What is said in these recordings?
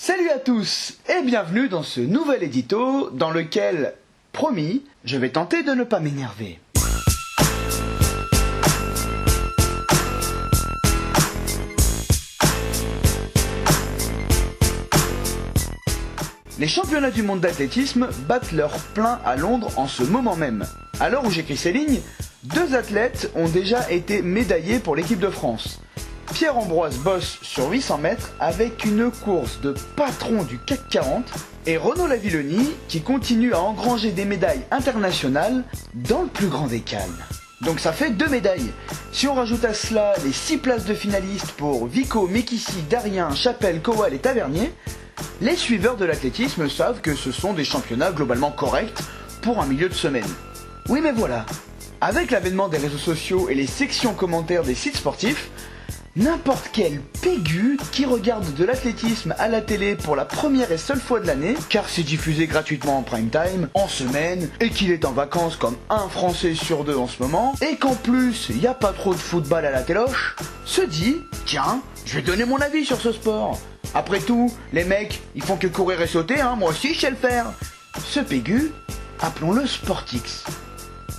Salut à tous et bienvenue dans ce nouvel édito dans lequel, promis, je vais tenter de ne pas m'énerver. Les championnats du monde d'athlétisme battent leur plein à Londres en ce moment même. À l'heure où j'écris ces lignes, 2 athlètes ont déjà été médaillés pour l'équipe de France. Pierre-Ambroise Bosse sur 800 mètres avec une course de patron du CAC 40 et Renaud Lavillenie qui continue à engranger des médailles internationales dans le plus grand des calmes. Donc ça fait 2 médailles. Si on rajoute à cela les 6 places de finalistes pour Vico, Mekissi, Darien, Chapelle, Kowal et Tavernier, les suiveurs de l'athlétisme savent que ce sont des championnats globalement corrects pour un milieu de semaine. Oui mais voilà, avec l'avènement des réseaux sociaux et les sections commentaires des sites sportifs, n'importe quel pégu qui regarde de l'athlétisme à la télé pour la première et seule fois de l'année, car c'est diffusé gratuitement en prime time, en semaine, et qu'il est en vacances comme un Français sur 2 en ce moment, et qu'en plus, y a pas trop de football à la téloche, se dit, tiens, je vais donner mon avis sur ce sport. Après tout, les mecs, ils font que courir et sauter, hein, moi aussi je sais le faire. Ce pégu, appelons-le Sportix.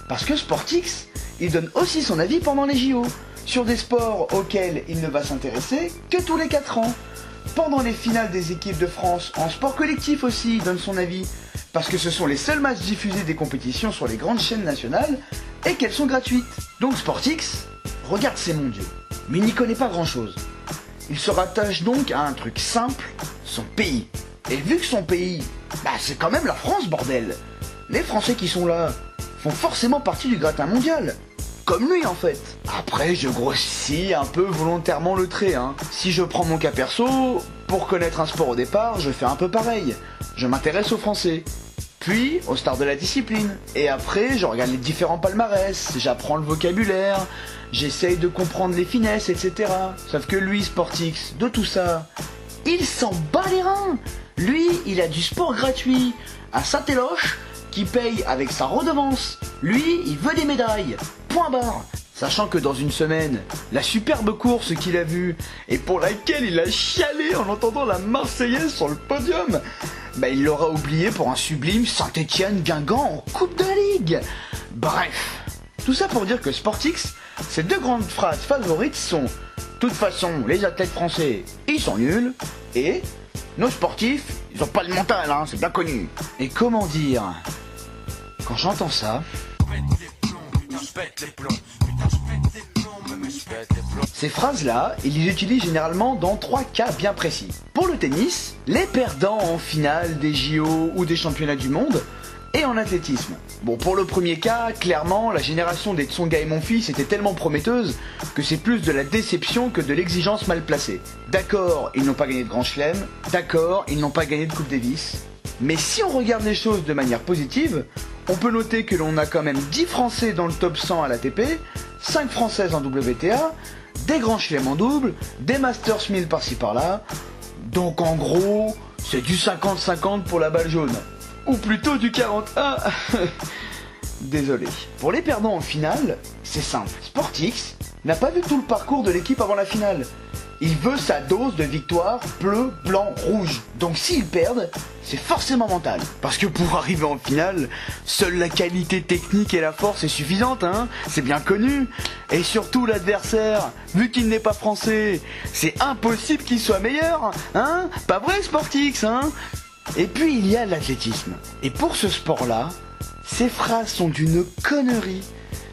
Parce que Sportix, il donne aussi son avis pendant les JO. Sur des sports auxquels il ne va s'intéresser que tous les 4 ans. Pendant les finales des équipes de France, en sport collectif aussi, il donne son avis, parce que ce sont les seuls matchs diffusés des compétitions sur les grandes chaînes nationales, et qu'elles sont gratuites. Donc Sportix, regarde c'est mon dieu, mais il n'y connaît pas grand chose. Il se rattache donc à un truc simple, son pays. Et vu que son pays, c'est quand même la France bordel. Les Français qui sont là font forcément partie du gratin mondial. Comme lui en fait. Après je grossis un peu volontairement le trait hein. Si je prends mon cas perso, pour connaître un sport au départ, je fais un peu pareil. Je m'intéresse aux Français, puis aux stars de la discipline. Et après je regarde les différents palmarès, j'apprends le vocabulaire, j'essaye de comprendre les finesses, etc. Sauf que lui, Sportix, de tout ça, il s'en bat les reins. Lui, il a du sport gratuit à Saint-Éloche, qui paye avec sa redevance. Lui, il veut des médailles. Point barre. Sachant que dans une semaine, la superbe course qu'il a vue et pour laquelle il a chialé en entendant la Marseillaise sur le podium, il l'aura oublié pour un sublime Saint-Étienne-Guingamp en Coupe de la Ligue. Bref, tout ça pour dire que Sportix, ses 2 grandes phrases favorites sont « De toute façon, les athlètes français, ils sont nuls » et « Nos sportifs, ils ont pas le mental, hein, c'est bien connu ». Et comment dire, quand j'entends ça... Ces phrases-là, il les utilise généralement dans 3 cas bien précis. Pour le tennis, les perdants en finale des JO ou des championnats du monde, et en athlétisme. Bon, pour le premier cas, clairement, la génération des Tsonga et Monfils était tellement prometteuse que c'est plus de la déception que de l'exigence mal placée. D'accord, ils n'ont pas gagné de Grand Chelem, d'accord, ils n'ont pas gagné de Coupe Davis. Mais si on regarde les choses de manière positive, on peut noter que l'on a quand même 10 Français dans le top 100 à l'ATP, 5 Françaises en WTA, des grands chelems en double, des Masters 1000 par-ci par-là. Donc en gros, c'est du 50-50 pour la balle jaune. Ou plutôt du 41. Désolé. Pour les perdants en finale, c'est simple. Sportix n'a pas vu tout le parcours de l'équipe avant la finale. Il veut sa dose de victoire bleu, blanc, rouge. Donc s'ils perdent, c'est forcément mental. Parce que pour arriver en finale, seule la qualité technique et la force est suffisante, hein. C'est bien connu. Et surtout l'adversaire, vu qu'il n'est pas français, c'est impossible qu'il soit meilleur, hein. Pas vrai Sportix, hein. Et puis il y a l'athlétisme. Et pour ce sport-là, ces phrases sont d'une connerie.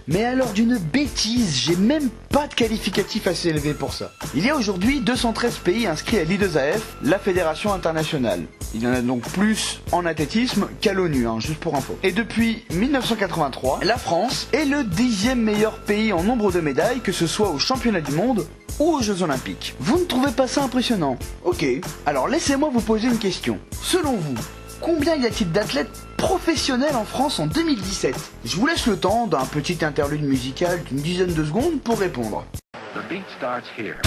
Mais alors d'une bêtise, j'ai même pas de qualificatif assez élevé pour ça. Il y a aujourd'hui 213 pays inscrits à l'I2AF, la fédération internationale. Il y en a donc plus en athlétisme qu'à l'ONU, juste pour info. Et depuis 1983, la France est le 10e meilleur pays en nombre de médailles, que ce soit aux championnats du monde ou aux Jeux Olympiques. Vous ne trouvez pas ça impressionnant? Ok, alors laissez-moi vous poser une question. Selon vous, combien y a-t-il d'athlètes professionnels en France en 2017? Je vous laisse le temps d'un petit interlude musical d'une dizaine de secondes pour répondre. The beat starts here.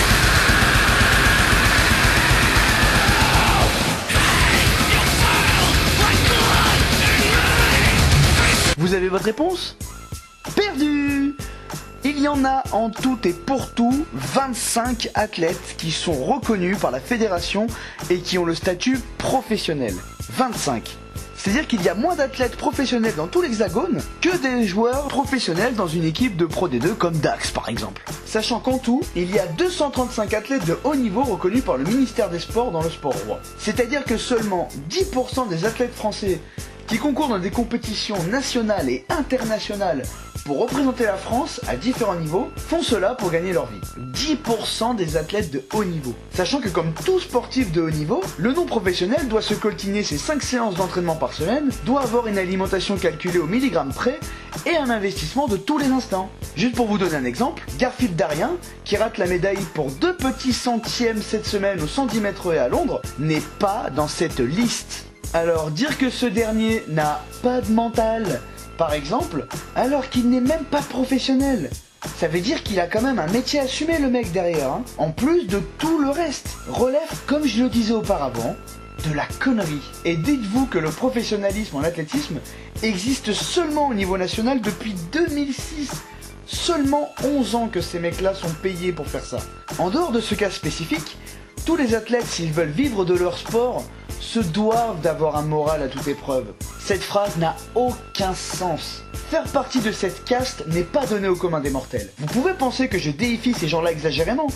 Vous avez votre réponse? Perdu! Il Il y en a en tout et pour tout 25 athlètes qui sont reconnus par la fédération et qui ont le statut professionnel. 25. C'est-à-dire qu'il y a moins d'athlètes professionnels dans tout l'Hexagone que des joueurs professionnels dans une équipe de Pro D2 comme Dax par exemple. Sachant qu'en tout, il y a 235 athlètes de haut niveau reconnus par le ministère des Sports dans le sport roi. C'est-à-dire que seulement 10% des athlètes français qui concourent dans des compétitions nationales et internationales pour représenter la France à différents niveaux font cela pour gagner leur vie. 10% des athlètes de haut niveau. Sachant que comme tout sportif de haut niveau, le non professionnel doit se coltiner ses 5 séances d'entraînement par semaine, doit avoir une alimentation calculée au milligramme près et un investissement de tous les instants. Juste pour vous donner un exemple, Garfield Darien, qui rate la médaille pour 2 petits centièmes cette semaine au 110 mètres haies à Londres, n'est pas dans cette liste. Alors dire que ce dernier n'a pas de mental, par exemple, alors qu'il n'est même pas professionnel, ça veut dire qu'il a quand même un métier à assumer le mec derrière, hein. En plus de tout le reste, relève, comme je le disais auparavant, de la connerie. Et dites-vous que le professionnalisme en athlétisme existe seulement au niveau national depuis 2006. Seulement 11 ans que ces mecs-là sont payés pour faire ça. En dehors de ce cas spécifique, tous les athlètes, s'ils veulent vivre de leur sport, se doivent d'avoir un moral à toute épreuve. Cette phrase n'a aucun sens. Faire partie de cette caste n'est pas donné au commun des mortels. Vous pouvez penser que je déifie ces gens-là exagérément,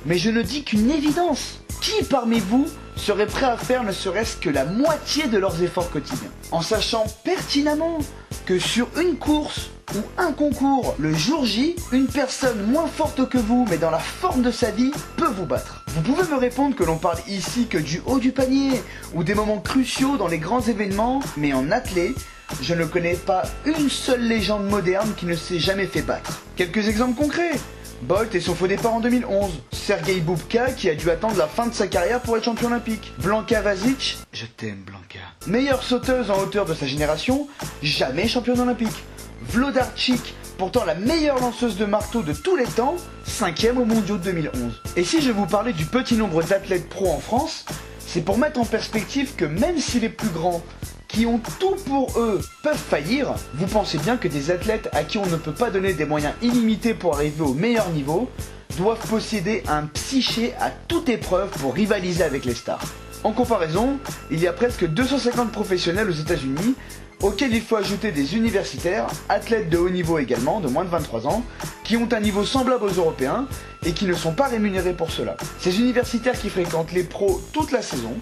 mais je ne dis qu'une évidence. Qui parmi vous serait prêt à faire ne serait-ce que la moitié de leurs efforts quotidiens, en sachant pertinemment que sur une course ou un concours, le jour J, une personne moins forte que vous, mais dans la forme de sa vie, peut vous battre. Vous pouvez me répondre que l'on parle ici que du haut du panier, ou des moments cruciaux dans les grands événements, mais en athlée, je ne connais pas une seule légende moderne qui ne s'est jamais fait battre. Quelques exemples concrets. Bolt et son faux départ en 2011. Sergei Boubka qui a dû attendre la fin de sa carrière pour être champion olympique. Blanka Vasic, je t'aime Blanka. Meilleure sauteuse en hauteur de sa génération, jamais championne olympique. Vlodarczyk, pourtant la meilleure lanceuse de marteau de tous les temps, 5e aux mondiaux de 2011. Et si je vous parlais du petit nombre d'athlètes pro en France, c'est pour mettre en perspective que même si les plus grands, qui ont tout pour eux, peuvent faillir, vous pensez bien que des athlètes à qui on ne peut pas donner des moyens illimités pour arriver au meilleur niveau, doivent posséder un psyché à toute épreuve pour rivaliser avec les stars. En comparaison, il y a presque 250 professionnels aux États-Unis, auxquels il faut ajouter des universitaires, athlètes de haut niveau également, de moins de 23 ans, qui ont un niveau semblable aux Européens et qui ne sont pas rémunérés pour cela. Ces universitaires qui fréquentent les pros toute la saison,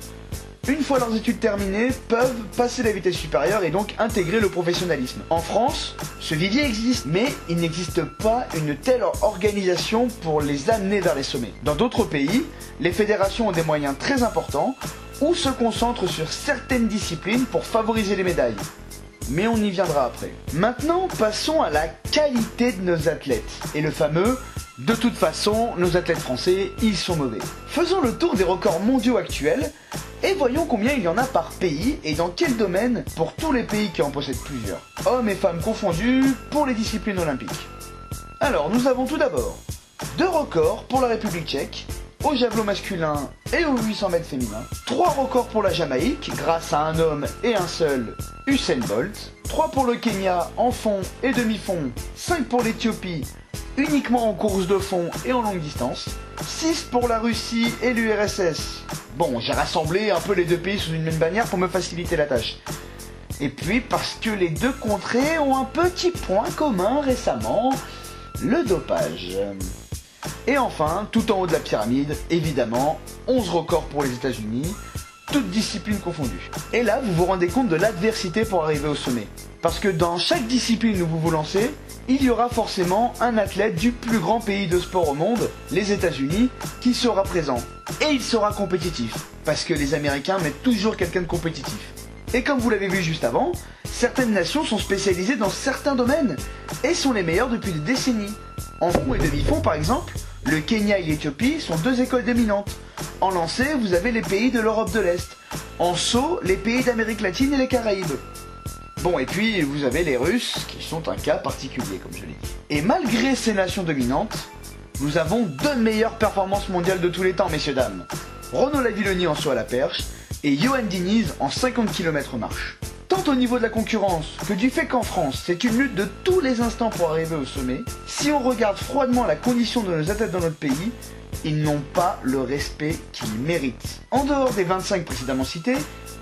une fois leurs études terminées, peuvent passer la vitesse supérieure et donc intégrer le professionnalisme. En France, ce vivier existe, mais il n'existe pas une telle organisation pour les amener vers les sommets. Dans d'autres pays, les fédérations ont des moyens très importants ou se concentrent sur certaines disciplines pour favoriser les médailles. Mais on y viendra après. Maintenant, passons à la qualité de nos athlètes. Et le fameux « de toute façon, nos athlètes français, ils sont mauvais ». Faisons le tour des records mondiaux actuels et voyons combien il y en a par pays et dans quel domaine pour tous les pays qui en possèdent plusieurs. Hommes et femmes confondus pour les disciplines olympiques. Alors, nous avons tout d'abord 2 records pour la République tchèque, au javelot masculin et au 800 mètres féminin, 3 records pour la Jamaïque grâce à un homme et un seul, Usain Bolt, 3 pour le Kenya en fond et demi-fond, 5 pour l'Éthiopie uniquement en course de fond et en longue distance, 6 pour la Russie et l'URSS. Bon, j'ai rassemblé un peu les 2 pays sous une même bannière pour me faciliter la tâche. Et puis parce que les 2 contrées ont un petit point commun récemment, le dopage. Et enfin, tout en haut de la pyramide, évidemment, 11 records pour les États-Unis, toutes disciplines confondues. Et là, vous vous rendez compte de l'adversité pour arriver au sommet. Parce que dans chaque discipline où vous vous lancez, il y aura forcément un athlète du plus grand pays de sport au monde, les États-Unis, qui sera présent. Et il sera compétitif, parce que les Américains mettent toujours quelqu'un de compétitif. Et comme vous l'avez vu juste avant, certaines nations sont spécialisées dans certains domaines, et sont les meilleures depuis des décennies. En fond et demi-fond par exemple, le Kenya et l'Éthiopie sont 2 écoles dominantes. En lancer, vous avez les pays de l'Europe de l'Est. En saut, les pays d'Amérique latine et les Caraïbes. Bon, et puis vous avez les Russes, qui sont un cas particulier, comme je l'ai dit. Et malgré ces nations dominantes, nous avons 2 meilleures performances mondiales de tous les temps, messieurs dames. Renaud Lavilloni en saut à la perche, et Johan Diniz en 50 km marche. tant au niveau de la concurrence que du fait qu'en France, c'est une lutte de tous les instants pour arriver au sommet, si on regarde froidement la condition de nos athlètes dans notre pays, ils n'ont pas le respect qu'ils méritent. En dehors des 25 précédemment cités,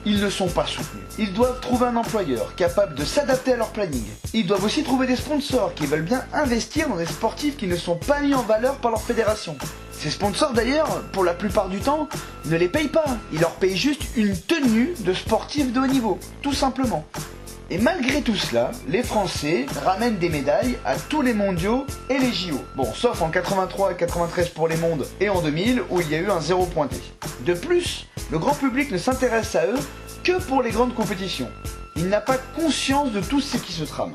ils ne sont pas soutenus. Ils doivent trouver un employeur capable de s'adapter à leur planning. Ils doivent aussi trouver des sponsors qui veulent bien investir dans des sportifs qui ne sont pas mis en valeur par leur fédération. Ces sponsors d'ailleurs, pour la plupart du temps, ne les payent pas. Ils leur payent juste une tenue de sportifs de haut niveau, tout simplement. Et malgré tout cela, les Français ramènent des médailles à tous les mondiaux et les JO. Bon, sauf en 83 et 93 pour les mondes et en 2000 où il y a eu un 0 pointé. De plus, le grand public ne s'intéresse à eux que pour les grandes compétitions. Il n'a pas conscience de tout ce qui se trame.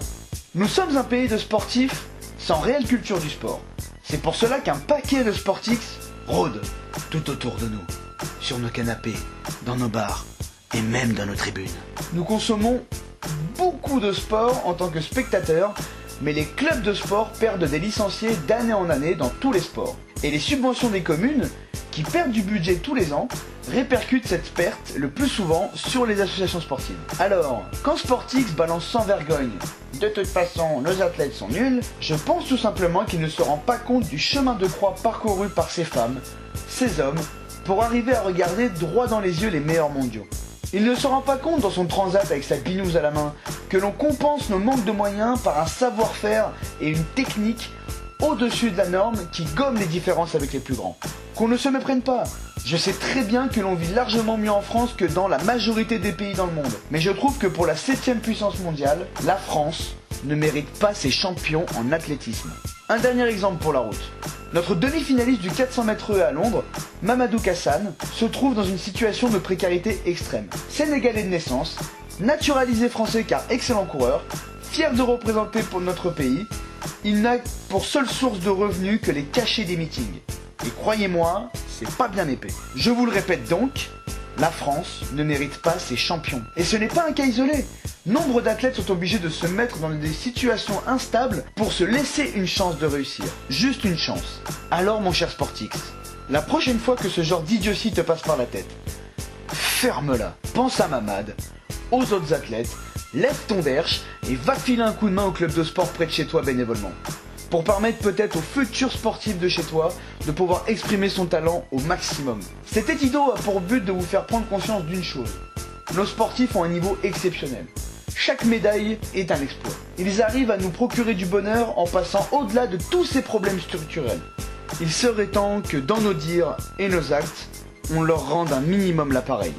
Nous sommes un pays de sportifs sans réelle culture du sport. C'est pour cela qu'un paquet de sportifs rôde tout autour de nous, sur nos canapés, dans nos bars et même dans nos tribunes. Nous consommons beaucoup de sport en tant que spectateurs, mais les clubs de sport perdent des licenciés d'année en année dans tous les sports. Et les subventions des communes, qui perdent du budget tous les ans, répercutent cette perte le plus souvent sur les associations sportives. Alors, quand Sportix balance sans vergogne « De toute façon, nos athlètes sont nuls », je pense tout simplement qu'il ne se rend pas compte du chemin de croix parcouru par ces femmes, ces hommes, pour arriver à regarder droit dans les yeux les meilleurs mondiaux. Il ne se rend pas compte dans son transat avec sa binouse à la main que l'on compense nos manques de moyens par un savoir-faire et une technique au-dessus de la norme qui gomme les différences avec les plus grands. Qu'on ne se méprenne pas, je sais très bien que l'on vit largement mieux en France que dans la majorité des pays dans le monde. Mais je trouve que pour la 7e puissance mondiale, la France ne mérite pas ses champions en athlétisme. Un dernier exemple pour la route. Notre demi-finaliste du 400 mètres à Londres, Mamadou Kassane, se trouve dans une situation de précarité extrême. Sénégalais de naissance, naturalisé français car excellent coureur, fier de représenter pour notre pays, il n'a pour seule source de revenus que les cachets des meetings. Et croyez-moi, c'est pas bien épais. Je vous le répète donc, la France ne mérite pas ses champions. Et ce n'est pas un cas isolé. Nombre d'athlètes sont obligés de se mettre dans des situations instables pour se laisser une chance de réussir. Juste une chance. Alors mon cher Sportix, la prochaine fois que ce genre d'idiotie te passe par la tête, ferme-la. Pense à Mamad, aux autres athlètes, lève ton derche et va filer un coup de main au club de sport près de chez toi bénévolement. Pour permettre peut-être aux futurs sportifs de chez toi de pouvoir exprimer son talent au maximum. Cet édito a pour but de vous faire prendre conscience d'une chose. Nos sportifs ont un niveau exceptionnel. Chaque médaille est un exploit. Ils arrivent à nous procurer du bonheur en passant au-delà de tous ces problèmes structurels. Il serait temps que dans nos dires et nos actes, on leur rende un minimum l'appareil.